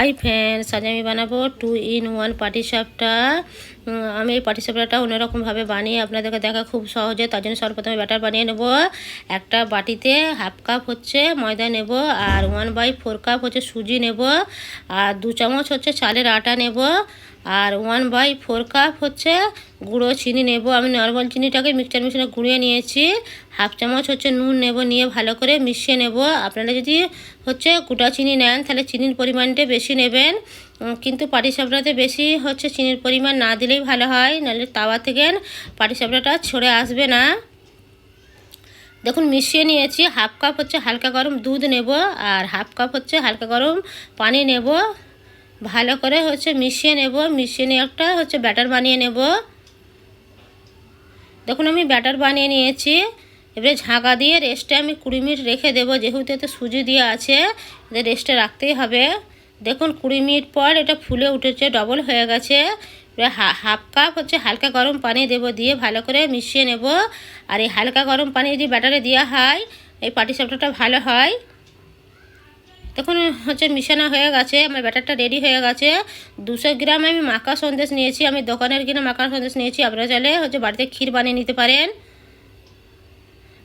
Hi friends, আজ আমি বানাবো 2-in-1 পাটিসাপটা। আমি এই পাটিসাপটাটা অন্যরকমভাবে বানিয়ে আপনাদেরকে দেখা খুব সহজে। তার জন্য সর্বপ্রথমে ব্যাটার বানিয়ে নেব। একটা বাটিতে 1/2 কাপ হচ্ছে ময়দা নেব, আর 1/4 কাপ হচ্ছে সুজি নেব, আর 2 চামচ হচ্ছে চালের আটা নেব, আর 1/4 কাপ হচ্ছে গুঁড়ো চিনি নেব। আমি নর্মাল চিনিটাকে মিক্সচার মেশিনে গুঁড়িয়ে নিয়েছি। 1/2 চামচ হচ্ছে নুন নেব, নিয়ে ভালো করে মিশিয়ে নেব। আপনারা যদি হচ্ছে গোটা চিনি নেন তাহলে চিনির পরিমাণটা বেশি নেবেন, কিন্তু পাটিসাপটাতে বেশি হচ্ছে চিনির পরিমাণ না দিলেই ভালো হয়, নাহলে তাওয়া থেকে পাটিসাপটাটা ছড়ে আসবে না। দেখুন মিশিয়ে নিয়েছি। 1/2 কাপ হচ্ছে হালকা গরম দুধ নেব, আর 1/2 কাপ হচ্ছে হালকা গরম পানি নেব। ভালো করে হচ্ছে মিশিয়ে নেব। মিশিয়ে নিয়ে একটা হচ্ছে ব্যাটার বানিয়ে নেব। দেখুন আমি ব্যাটার বানিয়ে নিয়েছি। এবারে ঝাঁকা দিয়ে রেস্টে আমি 20 মিনিট রেখে দেবো। যেহেতু এতে সুজি দিয়ে আছে, এদের রেস্টে রাখতেই হবে। দেখুন 20 মিনিট পর এটা ফুলে উঠেছে, ডবল হয়ে গেছে। এবার 1/2 কাপ হচ্ছে হালকা গরম পানি দেব, দিয়ে ভালো করে মিশিয়ে নেব। আর এই হালকা গরম পানি যদি ব্যাটারে দেওয়া হয়, এই পাটিসাপটাটা ভালো হয়। দেখুন হচ্ছে মিশানো হয়ে গেছে, আমার ব্যাটারটা রেডি হয়ে গেছে। 200 গ্রাম আমি মাখা সন্দেশ নিয়েছি। আমি দোকানের কিনে মাখা সন্দেশ নিয়েছি, আপনারা চাইলে হচ্ছে বাড়িতে ক্ষীর বানিয়ে নিতে পারেন।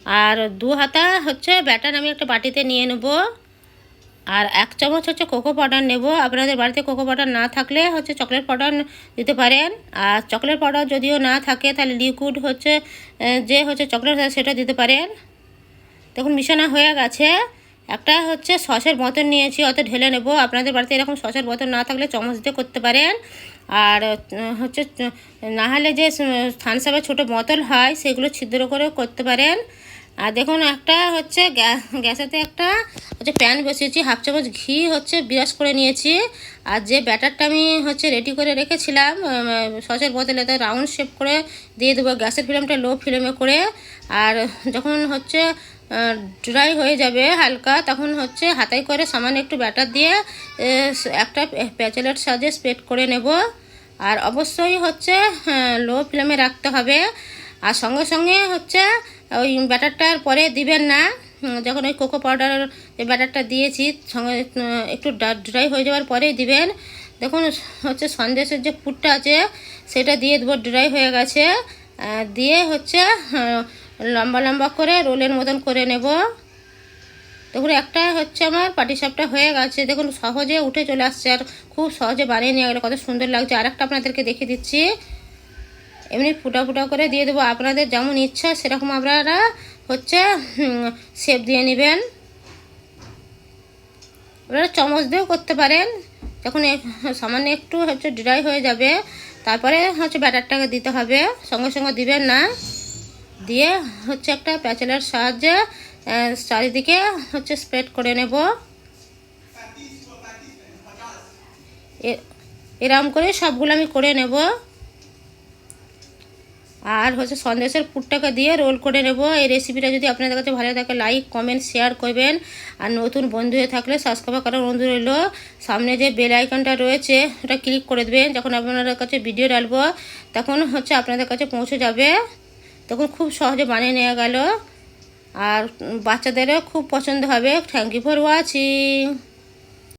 আর 2 হাতা হচ্ছে ব্যাটার আমি একটা বাটিতে নিয়ে নেব। আর 1 চামচ হচ্ছে কোকো পাউডার নেব। আপনাদের বাড়িতে কোকো পাউডার না থাকলে হচ্ছে চকলেট পাউডার দিতে পারেন। আর চকলেট পাউডার যদিও না থাকে তাহলে লিকুইড হচ্ছে যে হচ্ছে চকলেট সেটা দিতে পারেন। দেখুন মিশানো হয়ে গেছে। একটা হচ্ছে সসের বোতল নিয়েছি, অত ঢেলে নেব। আপনাদের বাড়িতে এরকম সসের বোতল না থাকলে চামচ দিয়ে করতে পারেন। আর হচ্ছে না হলে যে থামসআপের ছোটো বোতল হয় সেগুলো ছিদ্র করেও করতে পারেন। আর দেখুন একটা হচ্ছে গ্যাসেতে একটা হচ্ছে প্যান বসিয়েছি, 1/2 চামচ ঘি হচ্ছে ব্রাশ করে নিয়েছি। আর যে ব্যাটারটা আমি হচ্ছে রেডি করে রেখেছিলাম সসের বোতলে, তো রাউন্ড শেপ করে দিয়ে দেবো। গ্যাসের ফ্লেমটা লো ফ্লেমে করে, আর যখন হচ্ছে ড্রাই হয়ে যাবে হালকা, তখন হচ্ছে হাতায় করে সামান্য একটু ব্যাটার দিয়ে একটা প্যাচেলের সাহায্যে স্প্রেড করে নেব। আর অবশ্যই হচ্ছে লো ফ্লেমে রাখতে হবে। আর সঙ্গে সঙ্গে হচ্ছে ওই ব্যাটারটার পরে দিবেন না। যখন ওই কোকো পাউডার এই ব্যাটারটা দিয়েছি সঙ্গে একটু ড্রাই হয়ে যাওয়ার পরেই দিবেন। দেখুন হচ্ছে সন্দেশের যে পুরটা আছে সেটা দিয়ে দেবো, ড্রাই হয়ে গেছে। দিয়ে হচ্ছে লম্বা লম্বা করে রোলের মতন করে নেব। দেখুন একটা হচ্ছে আমার পাটিসাপটা হয়ে গেছে। দেখুন সহজে উঠে চলে আসছে, আর খুব সহজে বানিয়ে নিয়ে গেলে কত সুন্দর লাগছে। আর একটা আপনাদেরকে দেখিয়ে দিচ্ছি। এমনি ফুটা ফুটা করে দিয়ে দেবো, আপনাদের যেমন ইচ্ছা সেরকম আপনারা হচ্ছে শেপ দিয়ে নেবেন। আপনারা চামচ দিয়েও করতে পারেন। যখন সামান্য একটু হচ্ছে ড্রাই হয়ে যাবে তারপরে হচ্ছে ব্যাটারটাকে দিতে হবে, সঙ্গে সঙ্গে দিবেন না। দিয়ে হচ্ছে একটা প্যাচেলার সাহায্যে চারিদিকে হচ্ছে স্প্রেড করে নেব। এরকম করে সবগুলো আমি করে নেব। আর হচ্ছে সন্দেশের পুরটাকে দিয়ে রোল করে নেব। এই রেসিপিটা যদি আপনাদের কাছে ভালো থাকে লাইক কমেন্ট শেয়ার করবেন। আর নতুন বন্ধু হয়ে থাকলে সাবস্ক্রাইব করার বন্ধু রইল। সামনে যে বেল আইকনটা রয়েছে ওটা ক্লিক করে দেবেন। যখন আপনাদের কাছে ভিডিও ডালবো তখন হচ্ছে আপনাদের কাছে পৌঁছে যাবে। তখন খুব সহজে বানিয়ে নেওয়া গেল, আর বাচ্চাদেরও খুব পছন্দ হবে। Thank you for watching.